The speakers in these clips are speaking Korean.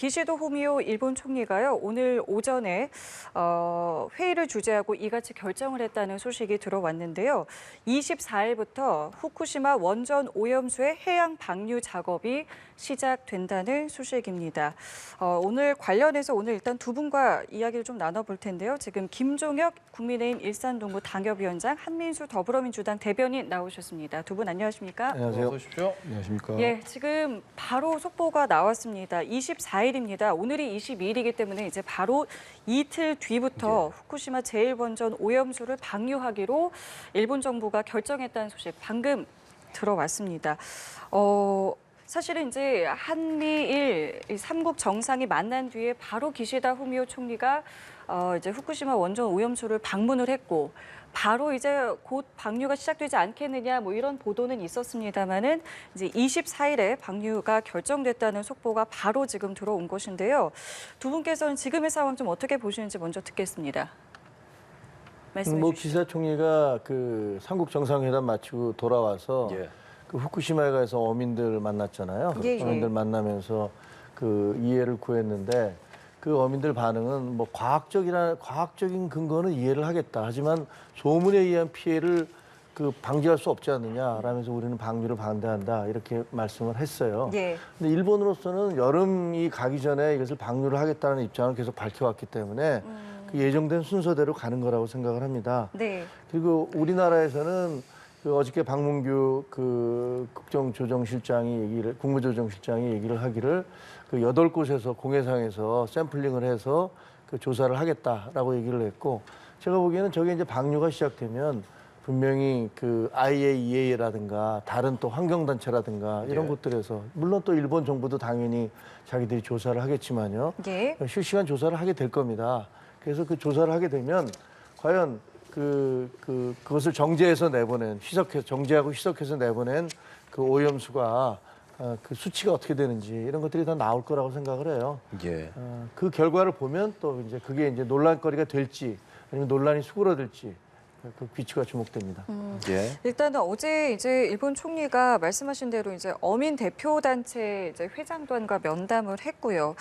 기시도 후미오 일본 총리가요, 오늘 오전에 회의를 주재하고 이같이 결정을 했다는 소식이 들어왔는데요. 24일부터 후쿠시마 원전 오염수의 해양 방류 작업이 시작된다는 소식입니다. 오늘 관련해서 일단 두 분과 이야기를 좀 나눠볼 텐데요. 지금 김종혁 국민의힘 일산동구 당협위원장, 한민수 더불어민주당 대변인 나오셨습니다. 두 분 안녕하십니까? 안녕하세요. 어서 오십시오. 안녕하십니까? 예, 지금 바로 속보가 나왔습니다. 24일입니다. 오늘이 22일이기 때문에 이제 바로 이틀 뒤부터 후쿠시마 제1원전 오염수를 방류하기로 일본 정부가 결정했다는 소식 방금 들어왔습니다. 사실은 이제 한미일 이 삼국 정상이 만난 뒤에 바로 기시다 후미오 총리가 이제 후쿠시마 원전 오염수를 방문을 했고 바로 이제 곧 방류가 시작되지 않겠느냐 뭐 이런 보도는 있었습니다만은 이제 24일에 방류가 결정됐다는 속보가 바로 지금 들어온 것인데요. 두 분께서는 지금의 상황 좀 어떻게 보시는지 먼저 듣겠습니다. 말씀해 주시죠. 기시다 총리가 그 삼국 정상회담 마치고 돌아와서 그 후쿠시마에 가서 어민들 만났잖아요. 예. 어민들 만나면서 그 이해를 구했는데 그 어민들 반응은 뭐 과학적인 근거는 이해를 하겠다. 하지만 소문에 의한 피해를 그 방지할 수 없지 않느냐라면서 우리는 방류를 반대한다. 이렇게 말씀을 했어요. 예. 근데 일본으로서는 여름이 가기 전에 이것을 방류를 하겠다는 입장을 계속 밝혀왔기 때문에 그 예정된 순서대로 가는 거라고 생각을 합니다. 네. 그리고 우리나라에서는 그 어저께 박문규 그 국무조정실장이 얘기를 하기를 그 8곳에서 공해상에서 샘플링을 해서 그 조사를 하겠다라고 얘기를 했고, 제가 보기에는 저게 이제 방류가 시작되면 분명히 그 IAEA라든가 다른 또 환경단체라든가 이런 곳들에서 물론 또 일본 정부도 당연히 자기들이 조사를 하겠지만요. 예. 실시간 조사를 하게 될 겁니다. 그래서 그 조사를 하게 되면 과연 그것을 정제해서 내보낸 정제하고 희석해서 내보낸 그 오염수가 그 수치가 어떻게 되는지 이런 것들이 다 나올 거라고 생각을 해요. 예. 그 결과를 보면 또 이제 그게 이제 논란거리가 될지 아니면 논란이 수그러들지 그 귀추가 주목됩니다. 예. 일단은 어제 이제 일본 총리가 말씀하신 대로 이제 어민 대표 단체 이제 회장단과 면담을 했고요.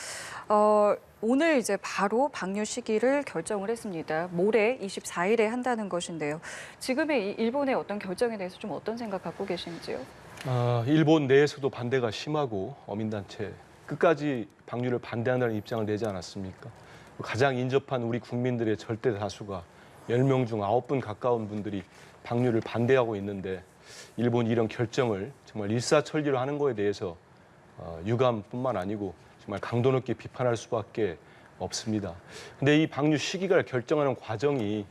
오늘 이제 바로 방류 시기를 결정을 했습니다. 모레 24일에 한다는 것인데요. 지금의 이 일본의 어떤 결정에 대해서 좀 어떤 생각 갖고 계신지요? 일본 내에서도 반대가 심하고 어민단체 끝까지 방류를 반대한다는 입장을 내지 않았습니까? 가장 인접한 우리 국민들의 절대 다수가 10명 중 9분 가까운 분들이 방류를 반대하고 있는데 일본이 이런 결정을 정말 일사천리로 하는 거에 대해서 유감뿐만 아니고 정말 강도 높게 비판할 수밖에 없습니다. 근데 이 방류 시기를 결정하는 과정이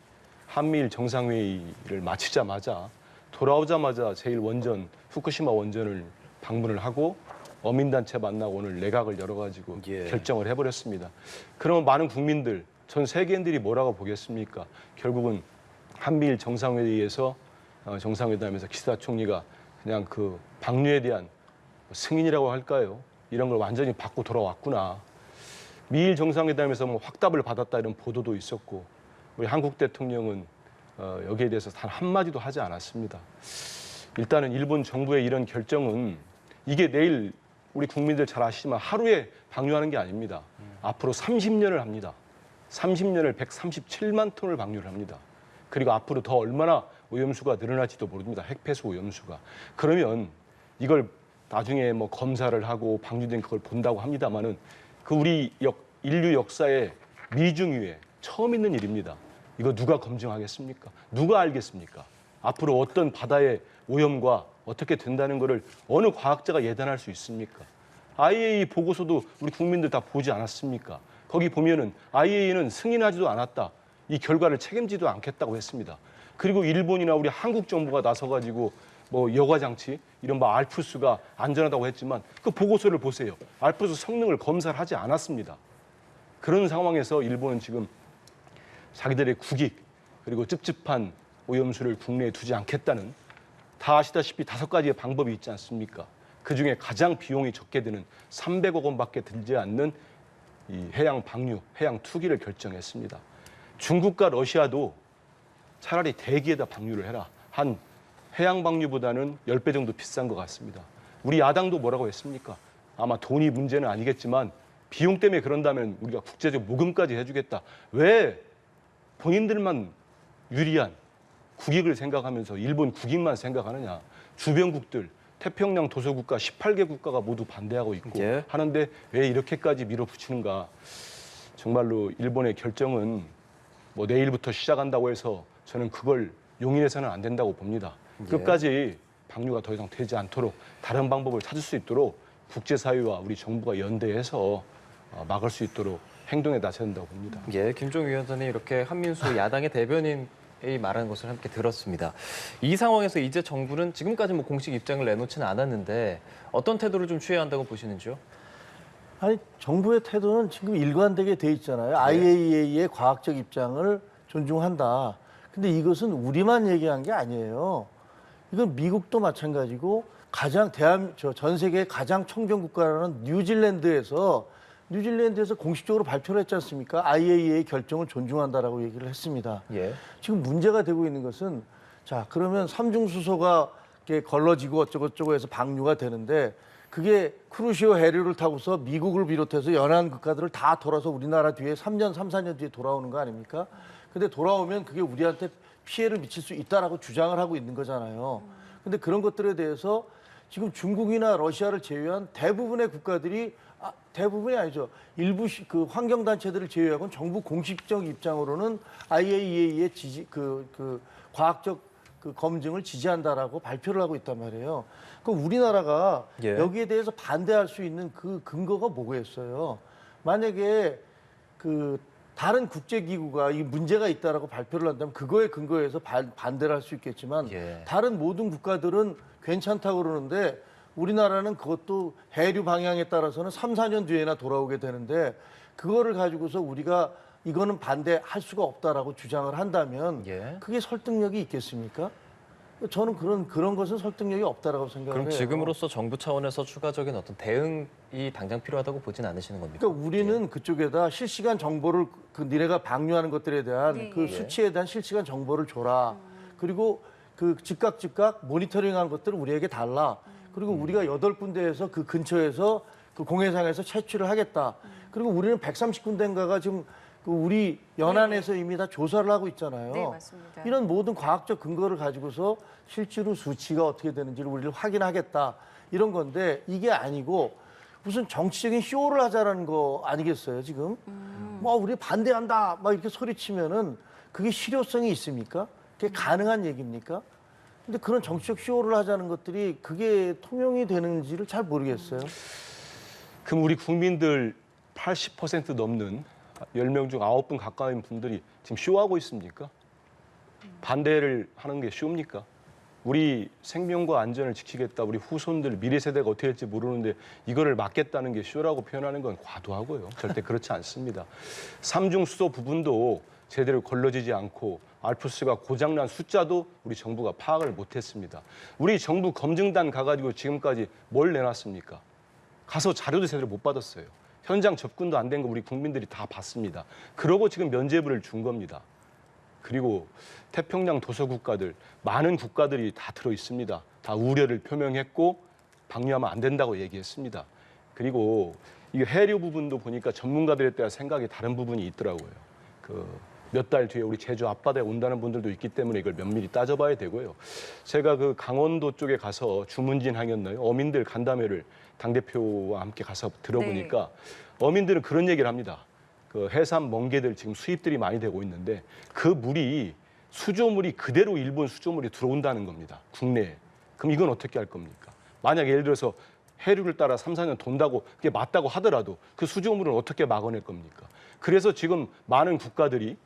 한미일 정상회의를 마치자마자 돌아오자마자 제1원전 후쿠시마 원전을 방문을 하고 어민단체 만나고 오늘 내각을 열어가지고 결정을 해버렸습니다. 그러면 많은 국민들, 전 세계인들이 뭐라고 보겠습니까? 결국은 한미일 정상회의에서 정상회담에서 기시다 총리가 그냥 그 방류에 대한 승인이라고 할까요? 이런 걸 완전히 받고 돌아왔구나. 미일 정상회담에서 뭐 확답을 받았다 이런 보도도 있었고 우리 한국 대통령은 여기에 대해서 단 한마디도 하지 않았습니다. 일단은 일본 정부의 이런 결정은 이게 내일 우리 국민들 잘 아시지만 하루에 방류하는 게 아닙니다. 앞으로 30년을 합니다. 30년을 137만 톤을 방류를 합니다. 그리고 앞으로 더 얼마나 오염수가 늘어날지도 모릅니다. 핵폐수 오염수가. 그러면 이걸 나중에 뭐 검사를 하고 방류된 그걸 본다고 합니다만은 그 우리 인류 역사의 미중유에 처음 있는 일입니다. 이거 누가 검증하겠습니까? 누가 알겠습니까? 앞으로 어떤 바다의 오염과 어떻게 된다는 것을 어느 과학자가 예단할 수 있습니까? IAEA 보고서도 우리 국민들 다 보지 않았습니까? 거기 보면은 IAEA는 승인하지도 않았다. 이 결과를 책임지도 않겠다고 했습니다. 그리고 일본이나 우리 한국 정부가 나서가지고 뭐 여과장치 이런 뭐 알프스가 안전하다고 했지만 그 보고서를 보세요. 알프스 성능을 검사를 하지 않았습니다. 그런 상황에서 일본은 지금 자기들의 국익 그리고 찝찝한 오염수를 국내에 두지 않겠다는 다 아시다시피 5가지의 방법이 있지 않습니까? 그중에 가장 비용이 적게 드는 300억 원밖에 들지 않는 이 해양 방류, 해양 투기를 결정했습니다. 중국과 러시아도 차라리 대기에다 방류를 해라. 한 해양 방류보다는 10배 정도 비싼 것 같습니다. 우리 야당도 뭐라고 했습니까? 아마 돈이 문제는 아니겠지만 비용 때문에 그런다면 우리가 국제적 모금까지 해주겠다. 왜 본인들만 유리한 국익을 생각하면서 일본 국익만 생각하느냐. 주변국들, 태평양 도서국가 18개 국가가 모두 반대하고 있고 예. 하는데 왜 이렇게까지 밀어붙이는가. 정말로 일본의 결정은 뭐 내일부터 시작한다고 해서 저는 그걸 용인해서는 안 된다고 봅니다. 예. 끝까지 방류가 더 이상 되지 않도록 다른 방법을 찾을 수 있도록 국제사회와 우리 정부가 연대해서 막을 수 있도록 행동에 나서야 된다고 봅니다. 예, 김종인 위원장이 이렇게 한민수 야당의 대변인이 말하는 것을 함께 들었습니다. 이 상황에서 이제 정부는 지금까지 뭐 공식 입장을 내놓지는 않았는데 어떤 태도를 좀 취해야 한다고 보시는지요? 아니 정부의 태도는 지금 일관되게 돼 있잖아요. IAEA의 과학적 입장을 존중한다. 근데 이것은 우리만 얘기한 게 아니에요. 이건 미국도 마찬가지고 전 세계 가장 청정 국가라는 뉴질랜드에서 공식적으로 발표를 했지 않습니까? IAEA 결정을 존중한다라고 얘기를 했습니다. 예. 지금 문제가 되고 있는 것은 자 그러면 삼중수소가 이렇게 걸러지고 어쩌고저쩌고 해서 방류가 되는데 그게 크루시오 해류를 타고서 미국을 비롯해서 연안 국가들을 다 돌아서 우리나라 뒤에 3년, 4년 뒤에 돌아오는 거 아닙니까? 근데 돌아오면 그게 우리한테 피해를 미칠 수 있다라고 주장을 하고 있는 거잖아요. 근데 그런 것들에 대해서 지금 중국이나 러시아를 제외한 대부분의 국가들이 대부분이 아니죠. 일부 그 환경단체들을 제외하고는 정부 공식적 입장으로는 IAEA의 과학적 그 검증을 지지한다라고 발표를 하고 있단 말이에요. 그럼 우리나라가 예. 여기에 대해서 반대할 수 있는 그 근거가 뭐겠어요? 만약에 그 다른 국제기구가 이 문제가 있다라고 발표를 한다면 그거에 근거해서 반대를 할 수 있겠지만 예. 다른 모든 국가들은 괜찮다고 그러는데 우리나라는 그것도 해류 방향에 따라서는 3, 4년 뒤에나 돌아오게 되는데 그거를 가지고서 우리가 이거는 반대할 수가 없다라고 주장을 한다면 예. 그게 설득력이 있겠습니까? 저는 그런 것은 설득력이 없다라고 생각을 그럼 해요. 지금으로서 정부 차원에서 추가적인 어떤 대응이 당장 필요하다고 보진 않으시는 겁니까? 그러니까 우리는 그쪽에다 실시간 정보를 그 니네가 방류하는 것들에 대한 네. 그 수치에 대한 실시간 정보를 줘라. 그리고 그 즉각 모니터링하는 것들을 우리에게 달라. 그리고 우리가 8군데에서 그 근처에서 그 공해상에서 채취를 하겠다. 그리고 우리는 130군데인가가 지금 그 우리 연안에서 이미 다 조사를 하고 있잖아요. 네, 맞습니다. 이런 모든 과학적 근거를 가지고서 실제로 수치가 어떻게 되는지를 우리를 확인하겠다. 이런 건데 이게 아니고 무슨 정치적인 쇼를 하자라는 거 아니겠어요, 지금? 뭐 우리 반대한다. 막 이렇게 소리치면은 그게 실효성이 있습니까? 그게 가능한 얘기입니까? 근데 그런 정치적 쇼를 하자는 것들이 그게 통용이 되는지를 잘 모르겠어요. 그럼 우리 국민들 80% 넘는 10명 중 9분 가까운 분들이 지금 쇼하고 있습니까? 반대를 하는 게 쇼입니까? 우리 생명과 안전을 지키겠다. 우리 후손들, 미래 세대가 어떻게 될지 모르는데 이거를 막겠다는 게 쇼라고 표현하는 건 과도하고요. 절대 그렇지 않습니다. 삼중수소 부분도 제대로 걸러지지 않고 알프스가 고장난 숫자도 우리 정부가 파악을 못했습니다. 우리 정부 검증단 가가지고 지금까지 뭘 내놨습니까? 가서 자료도 제대로 못 받았어요. 현장 접근도 안 된 거 우리 국민들이 다 봤습니다. 그러고 지금 면죄부를 준 겁니다. 그리고 태평양 도서국가들, 많은 국가들이 다 들어 있습니다. 다 우려를 표명했고 방류하면 안 된다고 얘기했습니다. 그리고 이 해류 부분도 보니까 전문가들에 따라 생각이 다른 부분이 있더라고요. 몇 달 뒤에 우리 제주 앞바다에 온다는 분들도 있기 때문에 이걸 면밀히 따져봐야 되고요. 제가 그 강원도 쪽에 가서 주문진항이었나요? 어민들 간담회를 당대표와 함께 가서 들어보니까 어민들은 그런 얘기를 합니다. 그 해삼 멍게들 지금 수입들이 많이 되고 있는데 그 물이 수조물이 그대로 일본 수조물이 들어온다는 겁니다. 국내에. 그럼 이건 어떻게 할 겁니까? 만약 예를 들어서 해류를 따라 3, 4년 돈다고 그게 맞다고 하더라도 그 수조물은 어떻게 막아낼 겁니까? 그래서 지금 많은 국가들이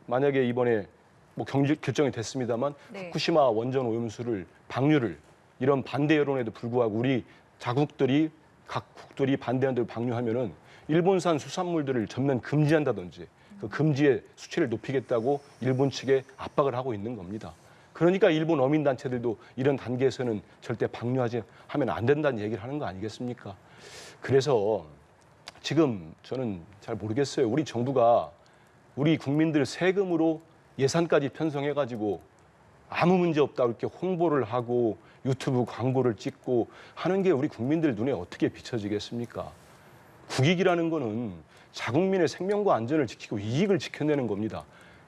만약에 이번에 뭐 결정이 됐습니다만 네. 후쿠시마 원전 오염수를 방류를 이런 반대 여론에도 불구하고 우리 자국들이 각 국들이 반대하는 대로 방류하면은 일본산 수산물들을 전면 금지한다든지 그 금지의 수치를 높이겠다고 일본 측에 압박을 하고 있는 겁니다. 그러니까 일본 어민단체들도 이런 단계에서는 절대 방류하지 하면 안 된다는 얘기를 하는 거 아니겠습니까? 그래서 지금 저는 잘 모르겠어요. 우리 정부가 우리 국민들 세금으로 예산까지 편성해가지고 아무 문제 없다고 이렇게 홍보를 하고 유튜브 광고를 찍고 하는 게 우리 국민들 눈에 어떻게 비춰지겠습니까? 국익이라는 거는 자국민의 생명과 안전을 지키고 이익을 지켜내는 겁니다.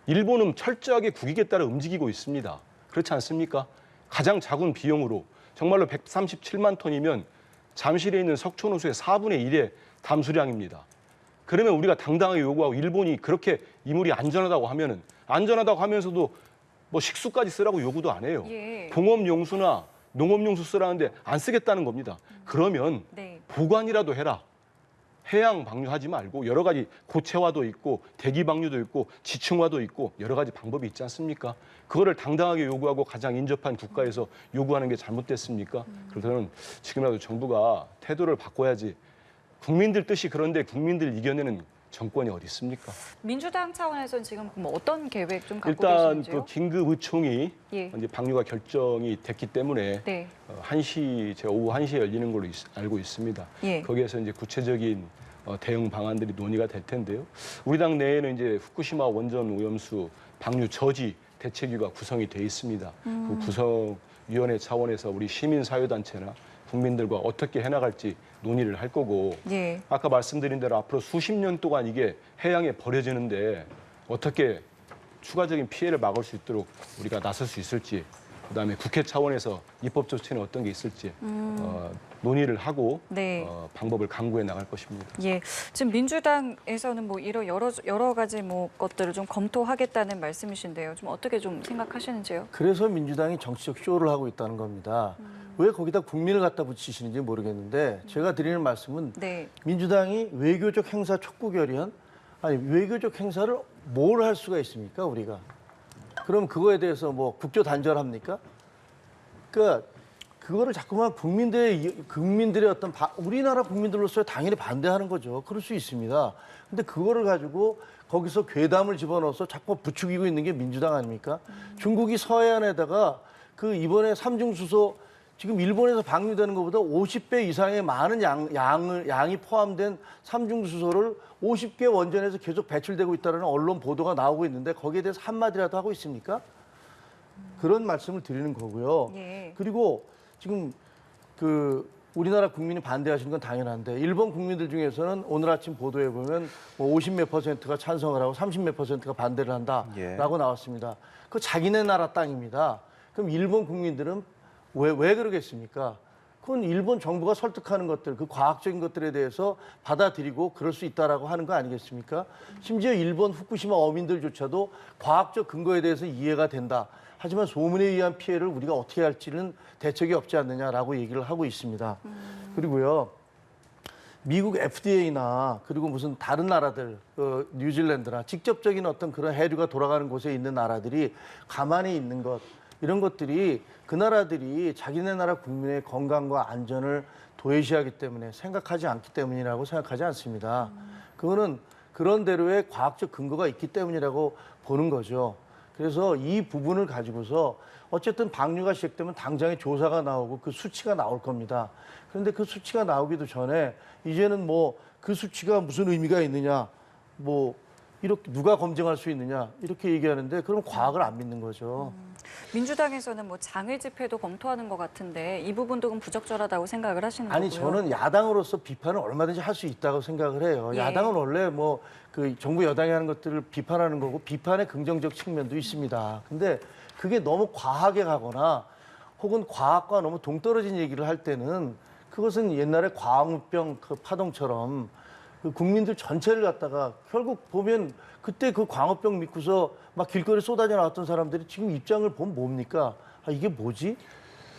일본은 철저하게 국익에 따라 움직이고 있습니다. 그렇지 않습니까? 가장 작은 비용으로 정말로 137만 톤이면 잠실에 있는 석촌호수의 4분의 1의 담수량입니다. 그러면 우리가 당당하게 요구하고 일본이 그렇게 이물이 안전하다고 하면은 안전하다고 하면서도 뭐 식수까지 쓰라고 요구도 안 해요. 예. 공업용수나 농업용수 쓰라는데 안 쓰겠다는 겁니다. 그러면 네. 보관이라도 해라. 해양 방류하지 말고 여러 가지 고체화도 있고 대기 방류도 있고 지층화도 있고 여러 가지 방법이 있지 않습니까? 그거를 당당하게 요구하고 가장 인접한 국가에서 요구하는 게 잘못됐습니까? 그래서 저는 지금이라도 정부가 태도를 바꿔야지. 국민들 뜻이 그런데 국민들 이겨내는 정권이 어디 있습니까? 민주당 차원에서는 지금 뭐 어떤 계획 좀 갖고 일단 계시는지요? 그 긴급 의총이 예. 이제 방류가 결정이 됐기 때문에 네. 1시 제가 오후 1시에 열리는 걸로 알고 있습니다. 예. 거기에서 이제 구체적인 대응 방안들이 논의가 될 텐데요. 우리 당 내에는 이제 후쿠시마 원전 오염수 방류 저지 대책위가 구성이 돼 있습니다. 그 구성위원회 차원에서 우리 시민사회단체나 국민들과 어떻게 해나갈지 논의를 할 거고 예. 아까 말씀드린 대로 앞으로 수십 년 동안 이게 해양에 버려지는데 어떻게 추가적인 피해를 막을 수 있도록 우리가 나설 수 있을지 그다음에 국회 차원에서 입법 조치는 어떤 게 있을지 논의를 하고 네. 방법을 강구해 나갈 것입니다. 예, 지금 민주당에서는 뭐 이런 여러 가지 뭐 것들을 좀 검토하겠다는 말씀이신데요. 좀 어떻게 좀 생각하시는지요? 그래서 민주당이 정치적 쇼를 하고 있다는 겁니다. 왜 거기다 국민을 갖다 붙이시는지 모르겠는데 제가 드리는 말씀은 네. 민주당이 외교적 행사 촉구결의안 아니 외교적 행사를 뭘 할 수가 있습니까 우리가? 그럼 그거에 대해서 뭐 국조 단절합니까? 그러니까 그거를 자꾸만 국민들의 어떤 우리나라 국민들로서 당연히 반대하는 거죠. 그럴 수 있습니다. 근데 그거를 가지고 거기서 괴담을 집어넣어서 자꾸 부추기고 있는 게 민주당 아닙니까? 중국이 서해안에다가 그 이번에 삼중수소 지금 일본에서 방류되는 것보다 50배 이상의 많은 양이 포함된 삼중수소를 50개 원전에서 계속 배출되고 있다는 언론 보도가 나오고 있는데 거기에 대해서 한마디라도 하고 있습니까? 그런 말씀을 드리는 거고요. 예. 그리고 지금 그 우리나라 국민이 반대하시는 건 당연한데 일본 국민들 중에서는 오늘 아침 보도에 보면 뭐 50몇 %가 찬성을 하고 30몇 %가 반대를 한다라고 나왔습니다. 그 자기네 나라 땅입니다. 그럼 일본 국민들은 왜 그러겠습니까? 그건 일본 정부가 설득하는 것들, 그 과학적인 것들에 대해서 받아들이고 그럴 수 있다라고 하는 거 아니겠습니까? 심지어 일본 후쿠시마 어민들조차도 과학적 근거에 대해서 이해가 된다. 하지만 소문에 의한 피해를 우리가 어떻게 할지는 대책이 없지 않느냐라고 얘기를 하고 있습니다. 그리고요. 미국 FDA나 그리고 무슨 다른 나라들, 뉴질랜드나 직접적인 어떤 그런 해류가 돌아가는 곳에 있는 나라들이 가만히 있는 것, 이런 것들이 그 나라들이 자기네 나라 국민의 건강과 안전을 도외시하기 때문에 생각하지 않기 때문이라고 생각하지 않습니다. 그거는 그런 대로의 과학적 근거가 있기 때문이라고 보는 거죠. 그래서 이 부분을 가지고서 어쨌든 방류가 시작되면 당장에 조사가 나오고 그 수치가 나올 겁니다. 그런데 그 수치가 나오기도 전에 이제는 뭐 그 수치가 무슨 의미가 있느냐, 뭐 이렇게 누가 검증할 수 있느냐 이렇게 얘기하는데 그럼 과학을 안 믿는 거죠. 민주당에서는 뭐 장외 집회도 검토하는 것 같은데 이 부분도 좀 부적절하다고 생각을 하시는 거고요. 아니 저는 야당으로서 비판을 얼마든지 할 수 있다고 생각을 해요. 예. 야당은 원래 뭐 그 정부 여당이 하는 것들을 비판하는 거고 비판의 긍정적 측면도 있습니다. 근데 그게 너무 과하게 가거나 혹은 과학과 너무 동떨어진 얘기를 할 때는 그것은 옛날에 광우병 그 파동처럼 그 국민들 전체를 갖다가 결국 보면 그때 그 광우병 믿고서 막 길거리 쏟아져 나왔던 사람들이 지금 입장을 보면 뭡니까? 아, 이게 뭐지?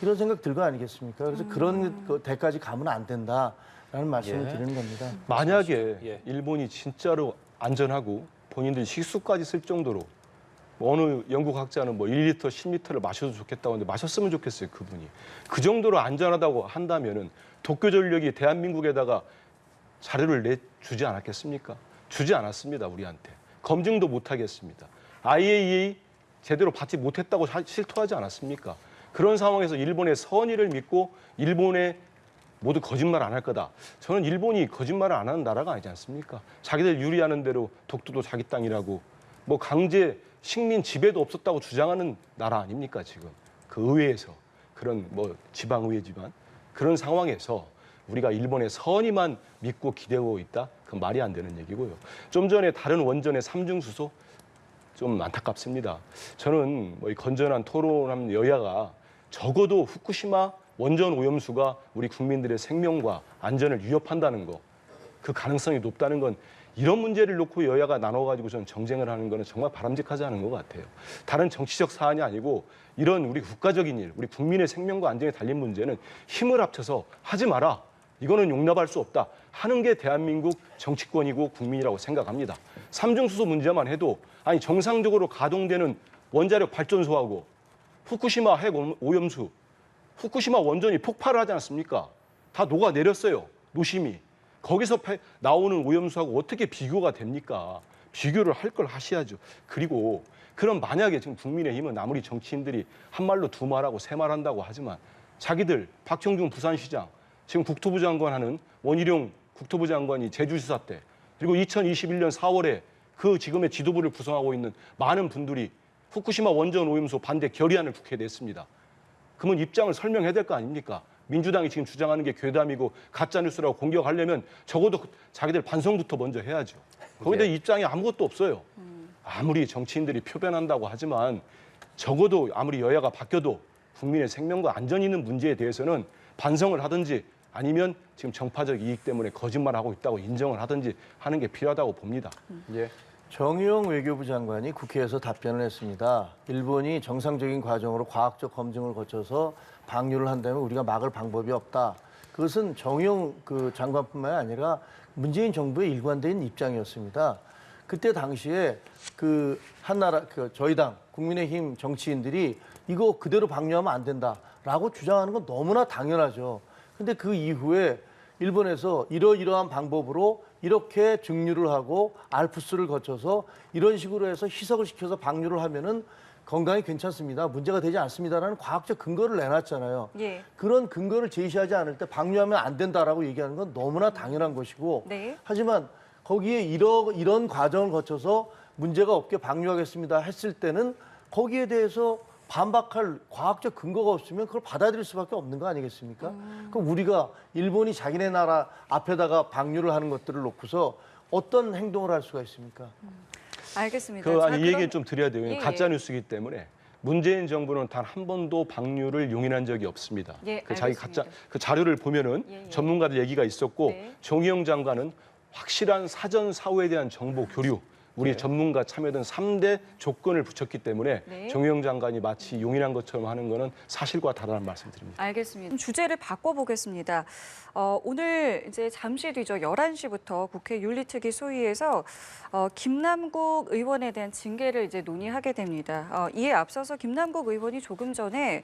이런 생각 들 거 아니겠습니까? 그래서 그런 데까지 가면 안 된다라는 말씀을 드리는 겁니다. 만약에 일본이 진짜로 안전하고 본인들이 식수까지 쓸 정도로 뭐 어느 영국 학자는 뭐 1리터, 10리터를 마셔도 좋겠다고 하는데 마셨으면 좋겠어요, 그분이. 그 정도로 안전하다고 한다면은 도쿄전력이 대한민국에다가 자료를 내주지 않았겠습니까? 주지 않았습니다, 우리한테. 검증도 못 하겠습니다. IAEA 제대로 받지 못했다고 실토하지 않았습니까? 그런 상황에서 일본의 선의를 믿고 일본의 모두 거짓말 안 할 거다. 저는 일본이 거짓말을 안 하는 나라가 아니지 않습니까? 자기들 유리하는 대로 독도도 자기 땅이라고 뭐 강제 식민 지배도 없었다고 주장하는 나라 아닙니까 지금? 그 의회에서 그런 뭐 지방의회지만 그런 상황에서 우리가 일본의 선의만 믿고 기대고 있다? 그건 말이 안 되는 얘기고요. 좀 전에 다른 원전의 삼중수소 좀 안타깝습니다. 저는 뭐 이 건전한 토론하는 여야가 적어도 후쿠시마 원전 오염수가 우리 국민들의 생명과 안전을 위협한다는 거, 그 가능성이 높다는 건 이런 문제를 놓고 여야가 나눠가지고 전 정쟁을 하는 거는 정말 바람직하지 않은 것 같아요. 다른 정치적 사안이 아니고 이런 우리 국가적인 일, 우리 국민의 생명과 안전에 달린 문제는 힘을 합쳐서 하지 마라. 이거는 용납할 수 없다 하는 게 대한민국 정치권이고 국민이라고 생각합니다. 삼중수소 문제만 해도 아니 정상적으로 가동되는 원자력 발전소하고 후쿠시마 핵 오염수, 후쿠시마 원전이 폭발을 하지 않습니까? 다 녹아내렸어요. 노심이. 거기서 나오는 오염수하고 어떻게 비교가 됩니까? 비교를 할 걸 하셔야죠. 그리고 그럼 만약에 지금 국민의힘은 아무리 정치인들이 한 말로 두 말하고 세 말 한다고 하지만 자기들 박형준 부산시장, 지금 국토부 장관 하는 원희룡 국토부 장관이 제주시사 때, 그리고 2021년 4월에 그 지금의 지도부를 구성하고 있는 많은 분들이 후쿠시마 원전 오염수 반대 결의안을 국회에 냈습니다. 그러면 입장을 설명해야 될 거 아닙니까? 민주당이 지금 주장하는 게 괴담이고 가짜뉴스라고 공격하려면 적어도 자기들 반성부터 먼저 해야죠. 거기다 입장이 아무것도 없어요. 아무리 정치인들이 표변한다고 하지만 적어도 아무리 여야가 바뀌어도 국민의 생명과 안전이 있는 문제에 대해서는 반성을 하든지 아니면 지금 정파적 이익 때문에 거짓말하고 있다고 인정을 하든지 하는 게 필요하다고 봅니다. 예. 정의용 외교부 장관이 국회에서 답변을 했습니다. 일본이 정상적인 과정으로 과학적 검증을 거쳐서 방류를 한다면 우리가 막을 방법이 없다. 그것은 정의용 장관뿐만 아니라 문재인 정부의 일관된 입장이었습니다. 그때 당시에 저희 당 국민의힘 정치인들이 이거 그대로 방류하면 안 된다라고 주장하는 건 너무나 당연하죠. 근데 그 이후에 일본에서 이러이러한 방법으로 이렇게 증류를 하고 알프스를 거쳐서 이런 식으로 해서 희석을 시켜서 방류를 하면은 건강에 괜찮습니다. 문제가 되지 않습니다라는 과학적 근거를 내놨잖아요. 예. 그런 근거를 제시하지 않을 때 방류하면 안 된다라고 얘기하는 건 너무나 당연한 것이고 네. 하지만 거기에 이런 과정을 거쳐서 문제가 없게 방류하겠습니다 했을 때는 거기에 대해서 반박할 과학적 근거가 없으면 그걸 받아들일 수밖에 없는 거 아니겠습니까? 그럼 우리가 일본이 자기네 나라 앞에다가 방류를 하는 것들을 놓고서 어떤 행동을 할 수가 있습니까? 알겠습니다. 이 얘기 좀 드려야 돼요. 예, 가짜 예. 뉴스이기 때문에 문재인 정부는 단 한 번도 방류를 용인한 적이 없습니다. 예, 자기 알겠습니다. 그 자료를 보면은 예, 예. 전문가들 얘기가 있었고 네. 정의용 장관은 확실한 사전 사후에 대한 정보 교류, 우리 전문가 참여된 3대 조건을 붙였기 때문에 네. 정의용 장관이 마치 용인한 것처럼 하는 거는 사실과 다르다는 말씀드립니다. 알겠습니다. 주제를 바꿔보겠습니다. 오늘 이제 잠시 뒤죠. 11시부터 국회 윤리특위 소위에서 김남국 의원에 대한 징계를 이제 논의하게 됩니다. 이에 앞서서 김남국 의원이 조금 전에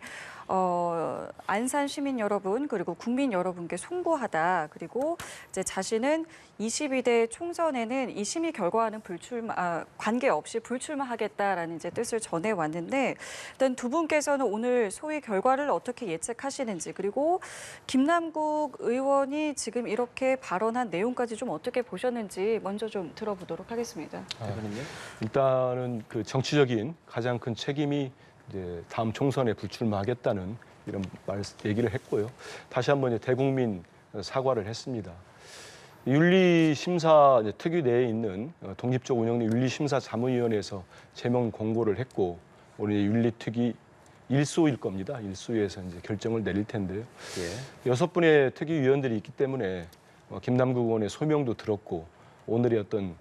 안산 시민 여러분 그리고 국민 여러분께 송구하다. 그리고 이제 자신은 22대 총선에는 이 심의 결과와는 관계없이 불출마하겠다라는 이제 뜻을 전해 왔는데 일단 두 분께서는 오늘 소위 결과를 어떻게 예측하시는지 그리고 김남국 의원이 지금 이렇게 발언한 내용까지 좀 어떻게 보셨는지 먼저 좀 들어보도록 하겠습니다. 일단은 그 정치적인 가장 큰 책임이 이제 다음 총선에 불출마하겠다는 이런 얘기를 했고요. 다시 한번 이제 대국민 사과를 했습니다. 윤리심사 특위 내에 있는 독립적 운영된 윤리심사 자문위원회에서 제명 공고를 했고 오늘 윤리특위 1소일 겁니다. 1소에서 이제 결정을 내릴 텐데요. 예. 6분의 특위위원들이 있기 때문에 김남국 의원의 소명도 들었고 오늘의 어떤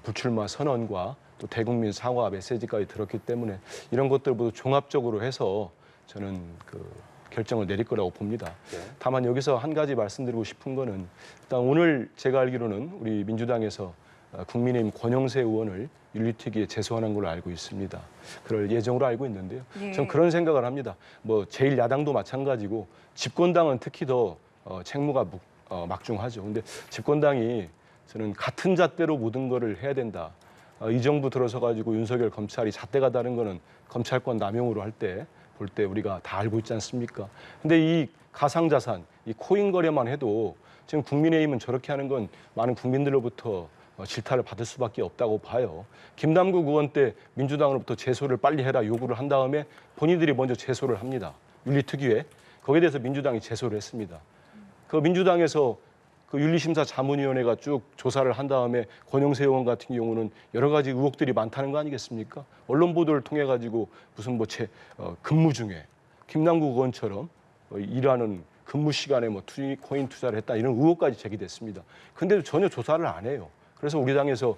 불출마 선언과 또 대국민 사과 메시지까지 들었기 때문에 이런 것들 모두 종합적으로 해서 저는 결정을 내릴 거라고 봅니다. 다만 여기서 한 가지 말씀드리고 싶은 거는 일단 오늘 제가 알기로는 우리 민주당에서 국민의힘 권영세 의원을 윤리특위에 제소하는 걸로 알고 있습니다. 그럴 예정으로 알고 있는데요. 예. 저는 그런 생각을 합니다. 제1야당도 마찬가지고 집권당은 특히 더 책무가 막중하죠. 근데 집권당이 저는 같은 잣대로 모든 거를 해야 된다. 이 정부 들어서 가지고 윤석열 검찰이 잣대가 다른 거는 검찰권 남용으로 할 때 볼 때 우리가 다 알고 있지 않습니까? 근데 이 가상자산, 이 코인 거래만 해도 지금 국민의힘은 저렇게 하는 건 많은 국민들로부터 질타를 받을 수밖에 없다고 봐요. 김남국 의원 때 민주당으로부터 제소를 빨리 해라 요구를 한 다음에 본인들이 먼저 제소를 합니다. 윤리특위에. 거기에 대해서 민주당이 제소를 했습니다. 그 민주당에서 그 윤리심사 자문위원회가 쭉 조사를 한 다음에 권영세 의원 같은 경우는 여러 가지 의혹들이 많다는 거 아니겠습니까? 언론 보도를 통해 가지고 무슨 뭐 근무 중에 김남국 의원처럼 일하는 근무 시간에 뭐 코인 투자를 했다 이런 의혹까지 제기됐습니다. 근데도 전혀 조사를 안 해요. 그래서 우리 당에서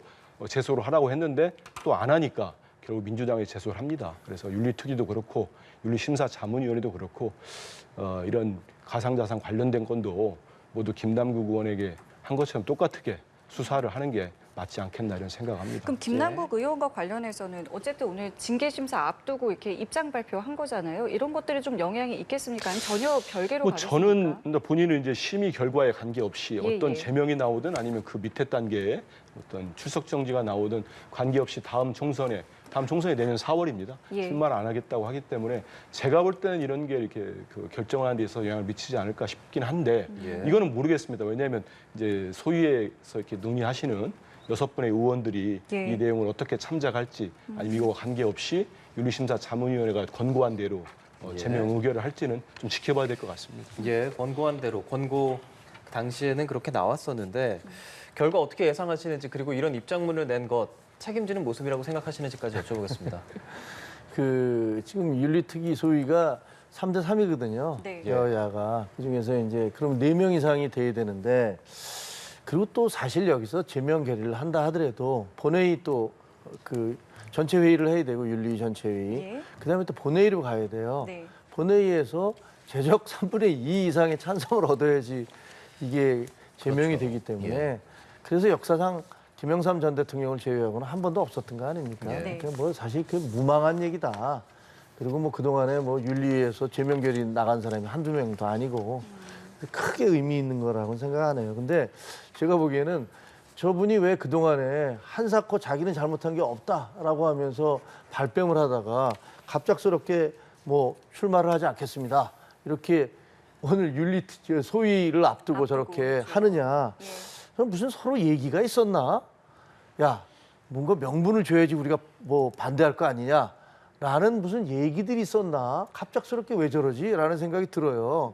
제소를 하라고 했는데 또 안 하니까 결국 민주당에 제소를 합니다. 그래서 윤리특위도 그렇고 윤리심사자문위원회도 그렇고 이런 가상자산 관련된 건도 모두 김남국 의원에게 한 것처럼 똑같게 수사를 하는 게 맞지 않겠나 이런 생각합니다. 그럼 김남국 의원과 관련해서는 어쨌든 오늘 징계심사 앞두고 이렇게 입장 발표한 거잖아요. 이런 것들이 좀 영향이 있겠습니까? 아니면 전혀 별개로 뭐 가겠습니까? 저는 본인은 이제 심의 결과에 관계없이 예, 어떤 예. 제명이 나오든 아니면 그 밑에 단계에 어떤 출석 정지가 나오든 관계없이 다음 총선이 내년 4월입니다. 예. 출마를 안 하겠다고 하기 때문에 제가 볼 때는 이런 게 이렇게 그 결정하는 데 있어서 영향을 미치지 않을까 싶긴 한데 예. 이거는 모르겠습니다. 왜냐하면 이제 소위에서 이렇게 논의하시는 6분의 의원들이 예. 이 내용을 어떻게 참작할지 아니면 이거와 관계없이 윤리심사 자문위원회가 권고한 대로 예. 제명 의결을 할지는 좀 지켜봐야 될 것 같습니다. 예, 권고한 대로 권고 당시에는 그렇게 나왔었는데 결과 어떻게 예상하시는지 그리고 이런 입장문을 낸 것 책임지는 모습이라고 생각하시는지까지 여쭤보겠습니다. 그 지금 윤리특위 소위가 3대 3이거든요. 네. 여야가 그중에서 이제 그럼 4명 이상이 돼야 되는데 그리고 또 사실 여기서 제명 결의를 한다 하더라도 본회의 또 그 전체 회의를 해야 되고 윤리 전체 회의. 예. 그다음에 또 본회의로 가야 돼요. 네. 본회의에서 제적 3분의 2 이상의 찬성을 얻어야지 이게 제명이 그렇죠. 되기 때문에 예. 그래서 역사상 김영삼 전 대통령을 제외하고는 한 번도 없었던 거 아닙니까? 예. 네. 그뭐 사실 그 무망한 얘기다. 그리고 뭐 그동안에 뭐 윤리위에서 제명결이 나간 사람이 한두 명도 아니고 크게 의미 있는 거라고는 생각 안 해요. 근데 제가 보기에는 저분이 왜 그동안에 한사코 자기는 잘못한 게 없다라고 하면서 발뺌을 하다가 갑작스럽게 뭐 출마를 하지 않겠습니다. 이렇게 오늘 윤리 소위를 앞두고 저렇게 하느냐. 예. 그럼 무슨 서로 얘기가 있었나? 야, 뭔가 명분을 줘야지 우리가 뭐 반대할 거 아니냐? 라는 무슨 얘기들이 있었나? 갑작스럽게 왜 저러지? 라는 생각이 들어요.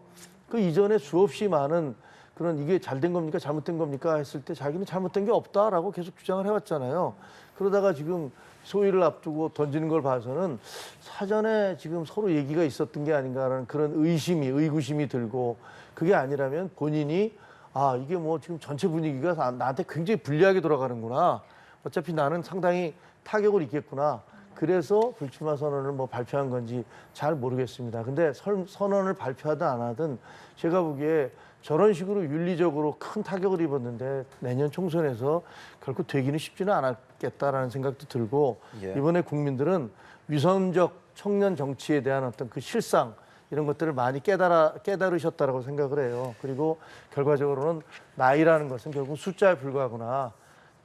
그 이전에 수없이 많은 그런 이게 잘된 겁니까? 잘못된 겁니까? 했을 때 자기는 잘못된 게 없다라고 계속 주장을 해왔잖아요. 그러다가 지금 소위를 앞두고 던지는 걸 봐서는 사전에 지금 서로 얘기가 있었던 게 아닌가라는 그런 의구심이 들고 그게 아니라면 본인이 아, 이게 뭐 지금 전체 분위기가 나한테 굉장히 불리하게 돌아가는구나. 어차피 나는 상당히 타격을 입겠구나. 그래서 불출마 선언을 뭐 발표한 건지 잘 모르겠습니다. 근데 선언을 발표하든 안 하든 제가 보기에 저런 식으로 윤리적으로 큰 타격을 입었는데 내년 총선에서 결코 되기는 쉽지는 않았겠다라는 생각도 들고 예. 이번에 국민들은 위선적 청년 정치에 대한 어떤 그 실상 이런 것들을 많이 깨달으셨다라고 생각을 해요. 그리고 결과적으로는 나이라는 것은 결국 숫자에 불과하구나.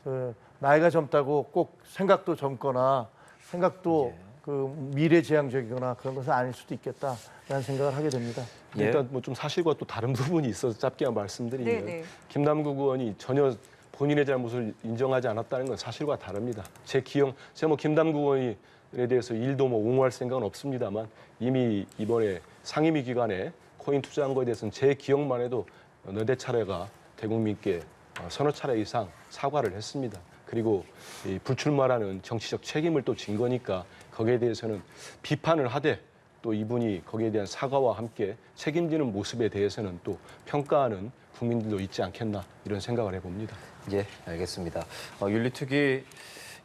그 나이가 젊다고 꼭 생각도 젊거나 생각도 그 미래지향적이거나 그런 것은 아닐 수도 있겠다라는 생각을 하게 됩니다. 예. 일단 뭐 좀 사실과 또 다른 부분이 있어서 짧게 말씀드리면 네, 네. 김남국 의원이 전혀 본인의 잘못을 인정하지 않았다는 건 사실과 다릅니다. 제가 뭐 김남국 의원에 대해서 일도 뭐 옹호할 생각은 없습니다만 이미 이번에 상임위 기간에 코인 투자한 거에 대해서는 제 기억만 해도 너댓 차례가 대국민께 서너 차례 이상 사과를 했습니다. 그리고 이 불출마라는 정치적 책임을 또 진 거니까 거기에 대해서는 비판을 하되 또 이분이 거기에 대한 사과와 함께 책임지는 모습에 대해서는 또 평가하는 국민들도 있지 않겠나 이런 생각을 해봅니다. 예, 알겠습니다. 윤리특위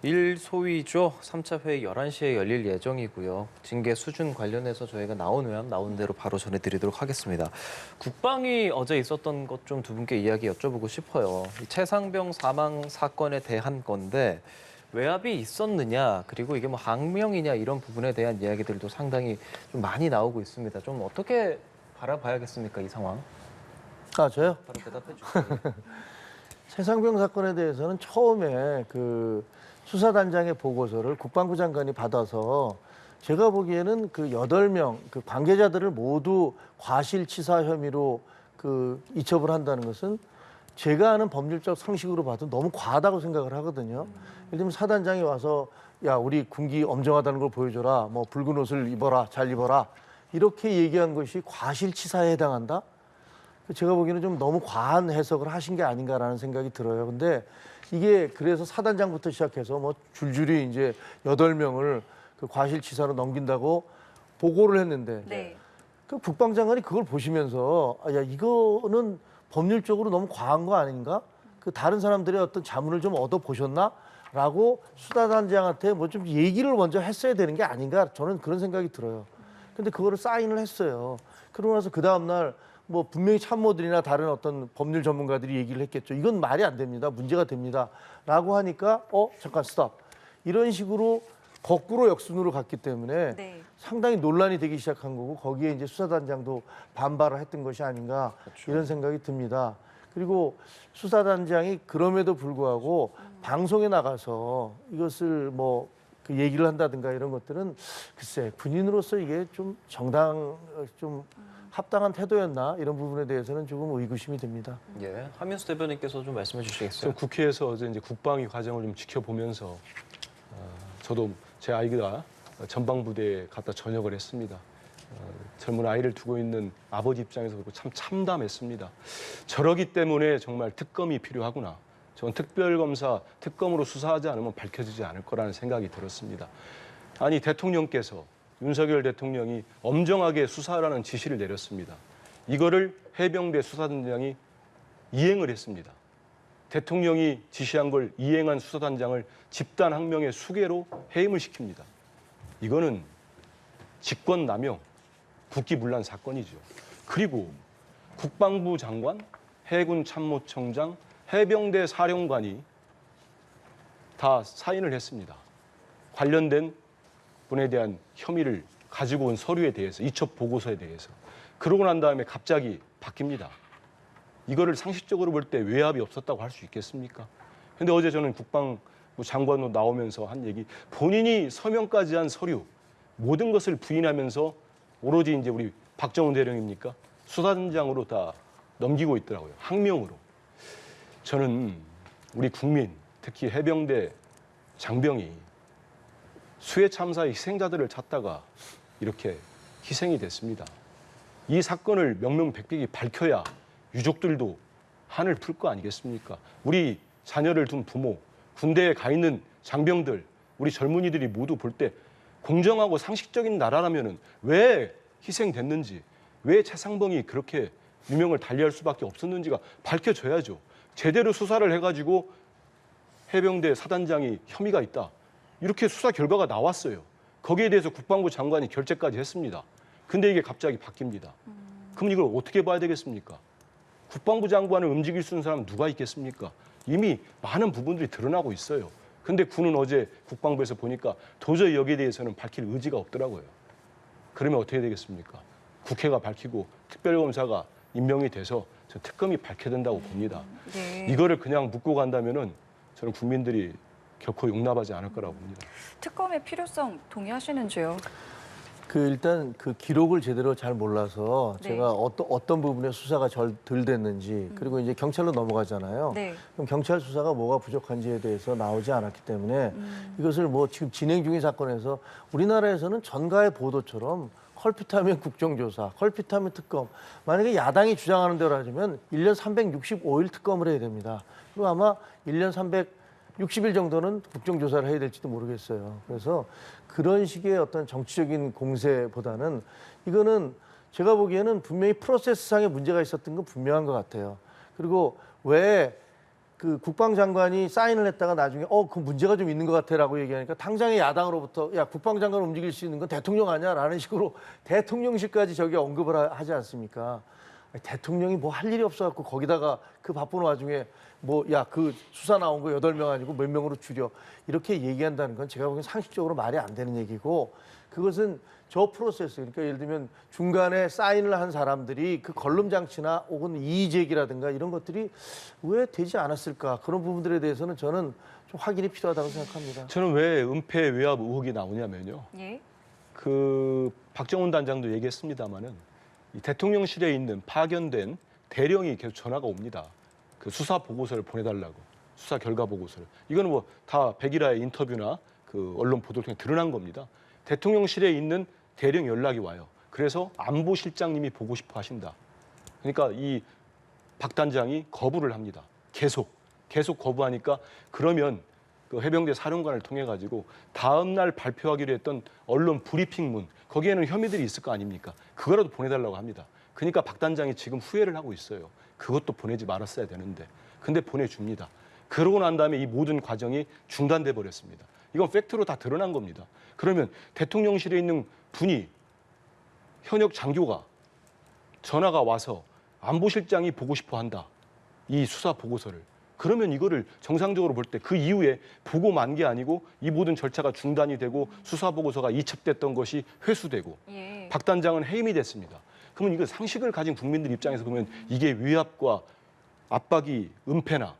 1소위죠. 3차 회의 11시에 열릴 예정이고요. 징계 수준 관련해서 저희가 나오는 대로 바로 전해드리도록 하겠습니다. 국방위 어제 있었던 것 좀 두 분께 이야기 여쭤보고 싶어요. 이 최상병 사망 사건에 대한 건데 외압이 있었느냐 그리고 이게 뭐 항명이냐 이런 부분에 대한 이야기들도 상당히 좀 많이 나오고 있습니다. 좀 어떻게 바라봐야겠습니까 이 상황? 아, 저요? 바로 대답해 주세요. 최상병 사건에 대해서는 처음에 그 수사단장의 보고서를 국방부 장관이 받아서 제가 보기에는 그 8명 그 관계자들을 모두 과실치사 혐의로 그 이첩을 한다는 것은 제가 아는 법률적 상식으로 봐도 너무 과하다고 생각을 하거든요. 예를 들면 사단장이 와서 야, 우리 군기 엄정하다는 걸 보여줘라. 뭐 붉은 옷을 입어라. 잘 입어라. 이렇게 얘기한 것이 과실치사에 해당한다? 제가 보기에는 좀 너무 과한 해석을 하신 게 아닌가라는 생각이 들어요. 근데 이게 그래서 사단장부터 시작해서 뭐 줄줄이 이제 8명을 그 과실치사로 넘긴다고 보고를 했는데 네. 그 국방장관이 그걸 보시면서 아, 야 이거는 법률적으로 너무 과한 거 아닌가? 그 다른 사람들의 어떤 자문을 좀 얻어 보셨나? 라고 수사단장한테 뭐 좀 얘기를 먼저 했어야 되는 게 아닌가? 저는 그런 생각이 들어요. 근데 그거를 사인을 했어요. 그러고 나서 그 다음날 뭐 분명히 참모들이나 다른 어떤 법률 전문가들이 얘기를 했겠죠. 이건 말이 안 됩니다. 문제가 됩니다. 라고 하니까 잠깐 스탑. 이런 식으로 거꾸로 역순으로 갔기 때문에 네. 상당히 논란이 되기 시작한 거고 거기에 이제 수사단장도 반발을 했던 것이 아닌가 이런 생각이 듭니다. 그리고 수사단장이 그럼에도 불구하고 방송에 나가서 이것을 뭐 그 얘기를 한다든가 이런 것들은 글쎄 군인으로서 이게 좀 좀 합당한 태도였나 이런 부분에 대해서는 조금 의구심이 듭니다. 예, 한민수 대변인께서 좀 말씀해 주시겠어요? 국회에서 어제 이제 국방위 과정을 좀 지켜보면서 저도 제 아이가 전방부대에 갔다 전역을 했습니다. 젊은 아이를 두고 있는 아버지 입장에서 그렇고 참 참담했습니다. 저러기 때문에 정말 특검이 필요하구나. 전 특별검사, 특검으로 수사하지 않으면 밝혀지지 않을 거라는 생각이 들었습니다. 아니 대통령께서 윤석열 대통령이 엄정하게 수사하라는 지시를 내렸습니다. 이거를 해병대 수사단장이 이행을 했습니다. 대통령이 지시한 걸 이행한 수사단장을 집단 항명의 수괴로 해임을 시킵니다. 이거는 직권남용, 국기문란 사건이죠. 그리고 국방부 장관, 해군 참모총장, 해병대 사령관이 다 사인을 했습니다. 관련된 분에 대한 혐의를 가지고 온 서류에 대해서, 이첩 보고서에 대해서. 그러고 난 다음에 갑자기 바뀝니다. 이거를 상식적으로 볼 때 외압이 없었다고 할 수 있겠습니까? 근데 어제 저는 국방부 장관으로 나오면서 한 얘기, 본인이 서명까지 한 서류, 모든 것을 부인하면서 오로지 이제 우리 박정훈 대령입니까? 수사단장으로 다 넘기고 있더라고요. 항명으로. 저는 우리 국민, 특히 해병대 장병이 수해 참사의 희생자들을 찾다가 이렇게 희생이 됐습니다. 이 사건을 명명백백히 밝혀야 유족들도 한을 풀 거 아니겠습니까? 우리 자녀를 둔 부모, 군대에 가 있는 장병들, 우리 젊은이들이 모두 볼 때 공정하고 상식적인 나라라면 왜 희생됐는지, 왜 최상봉이 그렇게 유명을 달리할 수밖에 없었는지가 밝혀져야죠. 제대로 수사를 해가지고 해병대 사단장이 혐의가 있다. 이렇게 수사 결과가 나왔어요. 거기에 대해서 국방부 장관이 결재까지 했습니다. 근데 이게 갑자기 바뀝니다. 그럼 이걸 어떻게 봐야 되겠습니까? 국방부 장관을 움직일 수 있는 사람은 누가 있겠습니까? 이미 많은 부분들이 드러나고 있어요. 근데 군은 어제 국방부에서 보니까 도저히 여기에 대해서는 밝힐 의지가 없더라고요. 그러면 어떻게 되겠습니까? 국회가 밝히고 특별검사가 임명이 돼서 저 특검이 밝혀야 된다고 봅니다. 네. 이거를 그냥 묻고 간다면은 저는 국민들이 결코 용납하지 않을 거라고 봅니다. 특검의 필요성 동의하시는지요? 일단 그 기록을 제대로 잘 몰라서 네. 제가 어떤 부분에 수사가 덜 됐는지 그리고 이제 경찰로 넘어가잖아요. 네. 그럼 경찰 수사가 뭐가 부족한지에 대해서 나오지 않았기 때문에 이것을 뭐 지금 진행 중인 사건에서 우리나라에서는 전가의 보도처럼 컬핏하면 국정조사, 컬핏하면 특검. 만약에 야당이 주장하는 대로 하자면 1년 365일 특검을 해야 됩니다. 그리고 아마 1년 360일 정도는 국정조사를 해야 될지도 모르겠어요. 그래서 그런 식의 어떤 정치적인 공세보다는 이거는 제가 보기에는 분명히 프로세스상의 문제가 있었던 건 분명한 것 같아요. 그리고 왜 그 국방장관이 사인을 했다가 나중에 그 문제가 좀 있는 것 같아라고 얘기하니까 당장의 야당으로부터 야 국방장관 움직일 수 있는 건 대통령 아니야라는 식으로 대통령실까지 저기 언급을 하지 않습니까? 아니, 대통령이 뭐 할 일이 없어갖고 거기다가 그 바쁜 와중에 뭐 야 그 수사 나온 거 8명 아니고 몇 명으로 줄여 이렇게 얘기한다는 건 제가 보기엔 상식적으로 말이 안 되는 얘기고 그것은 저 프로세스 그러니까 예를 들면 중간에 사인을 한 사람들이 그 걸름 장치나 혹은 이의 제기라든가 이런 것들이 왜 되지 않았을까 그런 부분들에 대해서는 저는 좀 확인이 필요하다고 생각합니다. 저는 왜 은폐 외압 의혹이 나오냐면요. 예. 그 박정훈 단장도 얘기했습니다마는 이 대통령실에 있는 파견된 대령이 계속 전화가 옵니다. 그 수사 보고서를 보내달라고 수사 결과 보고서를 이거는 뭐 다 백일화의 인터뷰나 그 언론 보도를 통해 드러난 겁니다. 대통령실에 있는 대령 연락이 와요. 그래서 안보실장님이 보고 싶어 하신다. 그러니까 이 박 단장이 거부를 합니다. 계속 거부하니까 그러면 그 해병대 사령관을 통해 가지고 다음 날 발표하기로 했던 언론 브리핑문 거기에는 혐의들이 있을 거 아닙니까? 그거라도 보내달라고 합니다. 그러니까 박 단장이 지금 후회를 하고 있어요. 그것도 보내지 말았어야 되는데. 근데 보내줍니다. 그러고 난 다음에 이 모든 과정이 중단돼 버렸습니다. 이건 팩트로 다 드러난 겁니다. 그러면 대통령실에 있는 분이 현역 장교가 전화가 와서 안보실장이 보고 싶어 한다. 이 수사 보고서를. 그러면 이거를 정상적으로 볼 때 그 이후에 보고 만 게 아니고 이 모든 절차가 중단이 되고 수사 보고서가 이첩됐던 것이 회수되고 예. 박 단장은 해임이 됐습니다. 그러면 이거 상식을 가진 국민들 입장에서 보면 이게 위압과 압박이 은폐나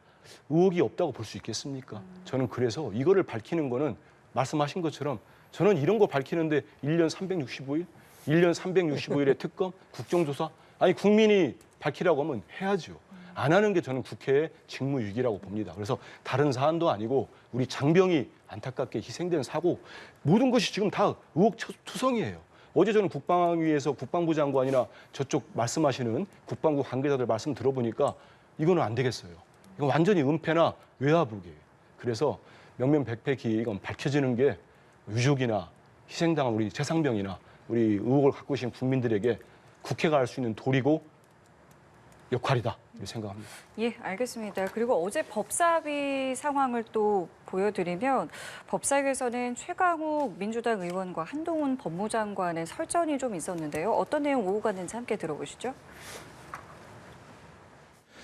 의혹이 없다고 볼 수 있겠습니까? 저는 그래서 이거를 밝히는 거는 말씀하신 것처럼 저는 이런 거 밝히는데 1년 365일, 1년 365일의 특검, 국정조사 아니 국민이 밝히라고 하면 해야죠. 안 하는 게 저는 국회의 직무유기라고 봅니다. 그래서 다른 사안도 아니고 우리 장병이 안타깝게 희생된 사고 모든 것이 지금 다 의혹투성이에요. 어제 저는 국방위에서 국방부 장관이나 저쪽 말씀하시는 국방부 관계자들 말씀 들어보니까 이거는 안 되겠어요. 이건 완전히 은폐나 외화복이에요. 그래서 명명백백히 이건 밝혀지는 게 유족이나 희생당한 우리 재상병이나 우리 의혹을 갖고 계신 국민들에게 국회가 할 수 있는 도리고 역할이다 이렇게 생각합니다. 예, 알겠습니다. 그리고 어제 법사위 상황을 또 보여드리면 법사위에서는 최강욱 민주당 의원과 한동훈 법무장관의 설전이 좀 있었는데요. 어떤 내용 오고 갔는지 함께 들어보시죠.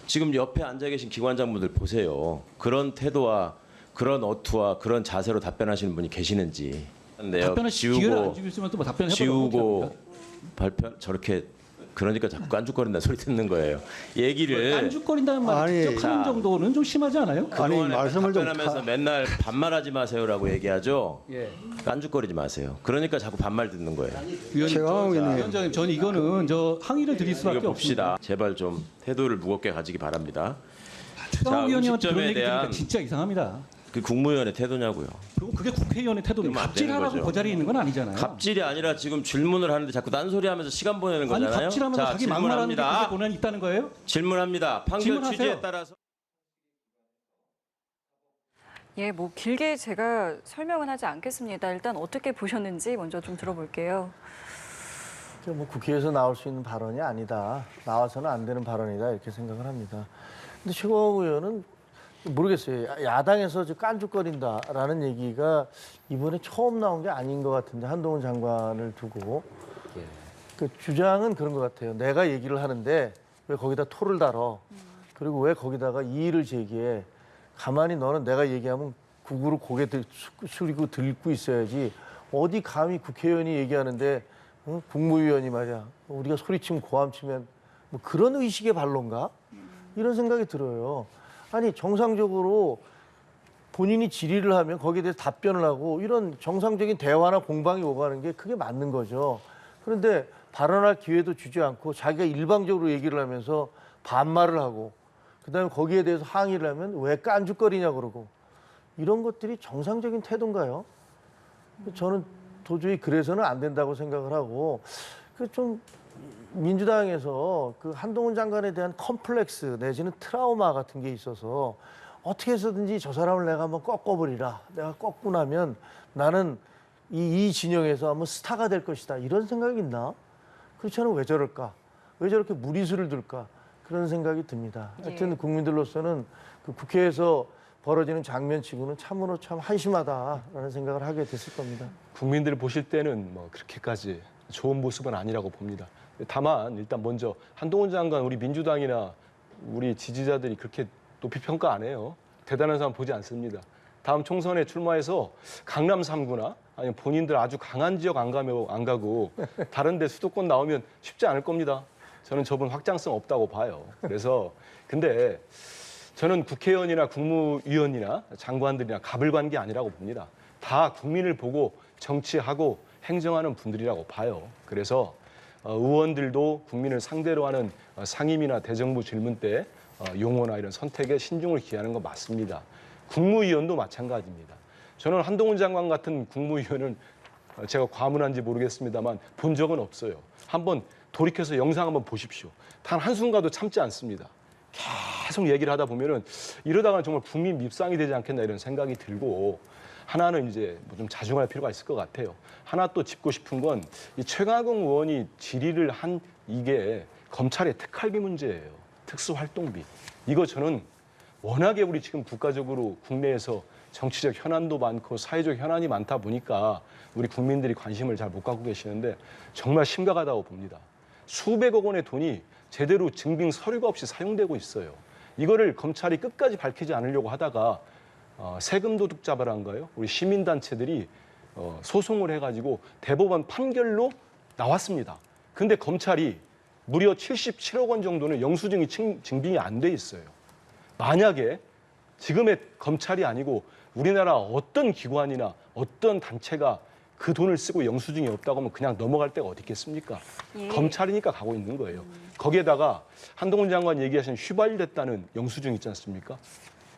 지금 옆에 앉아 계신 기관장분들 보세요. 그런 태도와 그런 어투와 그런 자세로 답변하시는 분이 계시는지. 답변을 기회를 안 주고 있으면 또 뭐 답변해 지우고 발표 저렇게 그러니까 자꾸 깐죽거린다는 소리 듣는 거예요. 얘기를 깐죽거린다는 말 직접 하는 정도는 좀 심하지 않아요? 아니 말씀을 답변하면서 맨날 반말하지 마세요라고 얘기하죠. 예. 깐죽거리지 마세요. 그러니까 자꾸 반말 듣는 거예요. 위원장님, 저는 이거는 저 항의를 드릴 수밖에 이거 없습니다. 봅시다. 제발 좀 태도를 무겁게 가지기 바랍니다. 최강욱 위원님한테 그런 음식점에 얘기 들으니까 대한 진짜 이상합니다. 그 국무위원의 태도냐고요. 그리고 그게 국회의원의 태도입니다. 그러면 안 되는 갑질하라고 거죠. 그 자리에 있는 건 아니잖아요. 갑질이 아니라 지금 질문을 하는데 자꾸 딴소리하면서 시간 보내는 아니 거잖아요. 갑질하면서 자기 막말하는 게 그게 고난이 있다는 거예요? 질문합니다. 판결 질문하세요. 취지에 따라서. 예, 뭐 길게 제가 설명은 하지 않겠습니다. 일단 어떻게 보셨는지 먼저 좀 들어볼게요. 뭐 국회에서 나올 수 있는 발언이 아니다. 나와서는 안 되는 발언이다 이렇게 생각을 합니다. 근데 최강욱 의원은 모르겠어요. 야당에서 깐죽거린다라는 얘기가 이번에 처음 나온 게 아닌 것 같은데 한동훈 장관을 두고 그 주장은 그런 것 같아요. 내가 얘기를 하는데 왜 거기다 토를 달어? 그리고 왜 거기다가 이의를 제기해? 가만히 너는 내가 얘기하면 국으로 고개 숙이고 듣고 있어야지. 어디 감히 국회의원이 얘기하는데 국무위원이 말이야. 우리가 소리치면 고함치면 뭐 그런 의식의 발로인가? 이런 생각이 들어요. 아니 정상적으로 본인이 질의를 하면 거기에 대해서 답변을 하고 이런 정상적인 대화나 공방이 오가는 게 그게 맞는 거죠. 그런데 발언할 기회도 주지 않고 자기가 일방적으로 얘기를 하면서 반말을 하고 그다음에 거기에 대해서 항의를 하면 왜 깐죽거리냐 그러고 이런 것들이 정상적인 태도인가요? 저는 도저히 그래서는 안 된다고 생각을 하고 그 좀 민주당에서 그 한동훈 장관에 대한 컴플렉스 내지는 트라우마 같은 게 있어서 어떻게 해서든지 저 사람을 내가 한번 꺾어버리라. 내가 꺾고 나면 나는 이 진영에서 한번 스타가 될 것이다. 이런 생각이 있나? 그렇지 않으면 왜 저럴까? 왜 저렇게 무리수를 둘까? 그런 생각이 듭니다. 하여튼 국민들로서는 그 국회에서 벌어지는 장면치고는 참으로 참 한심하다라는 생각을 하게 됐을 겁니다. 국민들 보실 때는 뭐 그렇게까지 좋은 모습은 아니라고 봅니다. 다만 일단 먼저 한동훈 장관 우리 민주당이나 우리 지지자들이 그렇게 높이 평가 안 해요. 대단한 사람 보지 않습니다. 다음 총선에 출마해서 강남 3구나 아니면 본인들 아주 강한 지역 안 가고 다른 데 수도권 나오면 쉽지 않을 겁니다. 저는 저분 확장성 없다고 봐요. 그래서 근데 저는 국회의원이나 국무위원이나 장관들이나 가불관 게 아니라고 봅니다. 다 국민을 보고 정치하고 행정하는 분들이라고 봐요. 그래서 의원들도 국민을 상대로 하는 상임이나 대정부 질문 때 용어나 이런 선택에 신중을 기하는 건 맞습니다. 국무위원도 마찬가지입니다. 저는 한동훈 장관 같은 국무위원은 제가 과문한지 모르겠습니다만 본 적은 없어요. 한번 돌이켜서 영상 한번 보십시오. 단 한순간도 참지 않습니다. 계속 얘기를 하다 보면은 이러다가는 정말 국민 밉상이 되지 않겠나 이런 생각이 들고 하나는 이제 뭐 좀 자중할 필요가 있을 것 같아요. 하나 또 짚고 싶은 건 이 최강욱 의원이 질의를 한 이게 검찰의 특활비 문제예요. 특수활동비. 이거 저는 워낙에 우리 지금 국가적으로 국내에서 정치적 현안도 많고 사회적 현안이 많다 보니까 우리 국민들이 관심을 잘 못 갖고 계시는데 정말 심각하다고 봅니다. 수백억 원의 돈이 제대로 증빙 서류가 없이 사용되고 있어요. 이거를 검찰이 끝까지 밝히지 않으려고 하다가 세금 도둑잡아라인가요? 우리 시민단체들이 소송을 해가지고 대법원 판결로 나왔습니다. 근데 검찰이 무려 77억 원 정도는 영수증이 증빙이 안 돼 있어요. 만약에 지금의 검찰이 아니고 우리나라 어떤 기관이나 어떤 단체가 그 돈을 쓰고 영수증이 없다고 하면 그냥 넘어갈 데가 어디 있겠습니까? 예. 검찰이니까 가고 있는 거예요. 거기에다가 한동훈 장관 얘기하신 휘발됐다는 영수증 있지 않습니까?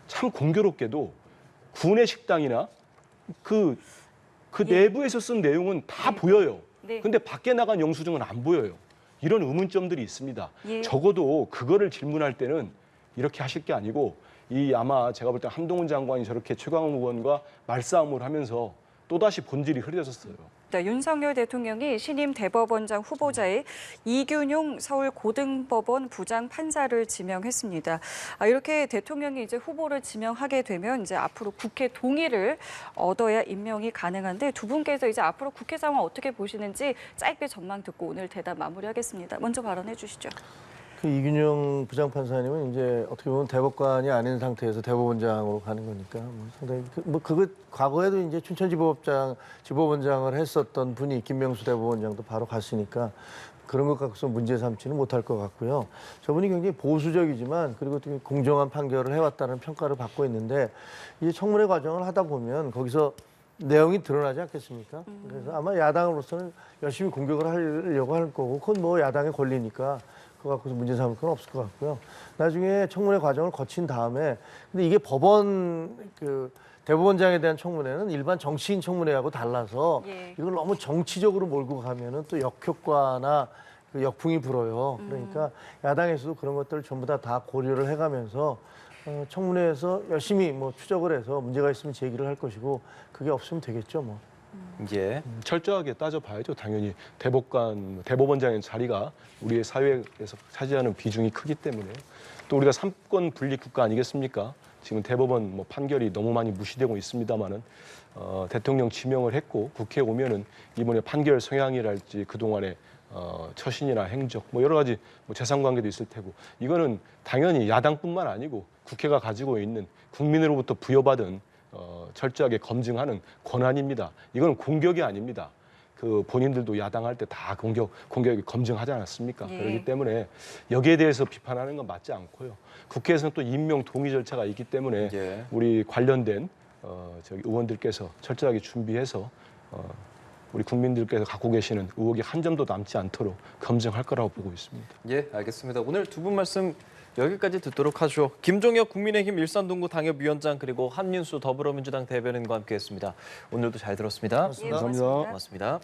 참 공교롭게도 구내 식당이나 그 내부에서 쓴 내용은 다 보여요. 네. 근데 밖에 나간 영수증은 안 보여요. 이런 의문점들이 있습니다. 예. 적어도 그거를 질문할 때는 이렇게 하실 게 아니고 아마 제가 볼 때 한동훈 장관이 저렇게 최강욱 의원과 말싸움을 하면서 또다시 본질이 흐려졌어요. 윤석열 대통령이 신임 대법원장 후보자에 이균용 서울고등법원 부장판사를 지명했습니다. 이렇게 대통령이 이제 후보를 지명하게 되면 이제 앞으로 국회 동의를 얻어야 임명이 가능한데 두 분께서 이제 앞으로 국회 상황 어떻게 보시는지 짧게 전망 듣고 오늘 대담 마무리하겠습니다. 먼저 발언해 주시죠. 그 이균용 부장판사님은 이제 어떻게 보면 대법관이 아닌 상태에서 대법원장으로 가는 거니까 뭐 상당히 그거 과거에도 이제 춘천지법원장을 했었던 분이 김명수 대법원장도 바로 갔으니까 그런 것 갖고서 문제 삼지는 못할 것 같고요. 저분이 굉장히 보수적이지만 그리고 또 공정한 판결을 해왔다는 평가를 받고 있는데 이 청문회 과정을 하다 보면 거기서 내용이 드러나지 않겠습니까? 그래서 아마 야당으로서는 열심히 공격을 하려고 할 거고 그건 뭐 야당의 권리니까 그거 갖고서 문제 삼을 건 없을 것 같고요. 나중에 청문회 과정을 거친 다음에 근데 이게 법원 대법원장에 대한 청문회는 일반 정치인 청문회하고 달라서 예. 이걸 너무 정치적으로 몰고 가면은 또 역효과나 그 역풍이 불어요. 그러니까 야당에서도 그런 것들을 전부 다 고려를 해가면서 청문회에서 열심히 뭐 추적을 해서 문제가 있으면 제기를 할 것이고 그게 없으면 되겠죠 뭐. 예. 철저하게 따져봐야죠. 당연히 대법원장의 자리가 우리의 사회에서 차지하는 비중이 크기 때문에 또 우리가 삼권 분립 국가 아니겠습니까? 지금 대법원 판결이 너무 많이 무시되고 있습니다만은 대통령 지명을 했고 국회에 오면은 이번에 판결 성향이랄지 그동안의 처신이나 행적 여러 가지 재산관계도 있을 테고 이거는 당연히 야당뿐만 아니고 국회가 가지고 있는 국민으로부터 부여받은 철저하게 검증하는 권한입니다. 이건 공격이 아닙니다. 그 본인들도 야당할 때 다 공격이 검증하지 않았습니까? 예. 그렇기 때문에 여기에 대해서 비판하는 건 맞지 않고요. 국회에서는 또 임명 동의 절차가 있기 때문에 예. 우리 관련된 의원들께서 철저하게 준비해서 우리 국민들께서 갖고 계시는 의혹이 한 점도 남지 않도록 검증할 거라고 보고 있습니다. 예, 알겠습니다. 오늘 두 분 말씀 여기까지 듣도록 하죠. 김종혁 국민의힘 일산동구 당협위원장 그리고 한민수 더불어민주당 대변인과 함께했습니다. 오늘도 잘 들었습니다. 예, 고맙습니다. 고맙습니다.